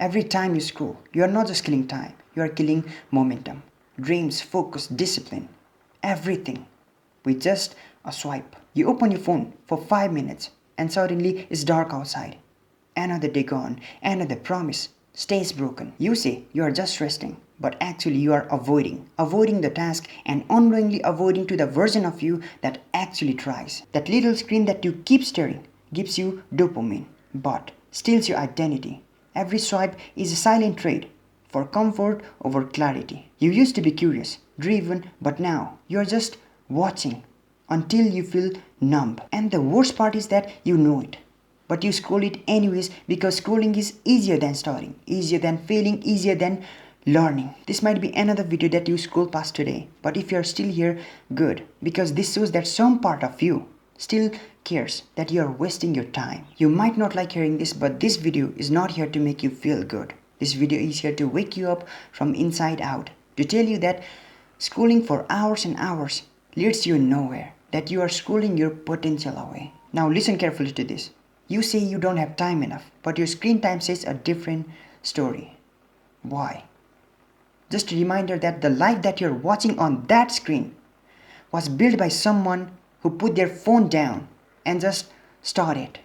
Every time you scroll, you are not just killing time, you are killing momentum, dreams, focus, discipline, everything with just a swipe. You open your phone for 5 minutes and suddenly it's dark outside. Another day gone, another promise stays broken. You say you are just resting, but actually you are avoiding the task and unknowingly avoiding to the version of you that actually tries. That little screen that you keep staring gives you dopamine, but steals your identity. Every swipe is a silent trade for comfort over clarity. You used to be curious, driven, but now you are just watching until you feel numb. And the worst part is that you know it. But you scroll it anyways because scrolling is easier than starting, easier than failing, easier than learning. This might be another video that you scroll past today, but if you are still here, good, because this shows that some part of you still cares that you are wasting your time. You might not like hearing this, but this video is not here to make you feel good. This video is here to wake you up from inside out, to tell you that scrolling for hours and hours leads you nowhere, that you are scrolling your potential away. Now listen carefully to this. You say you don't have time enough, but your screen time says a different story. Why? Just a reminder that the life that you're watching on that screen was built by someone who put their phone down and just started.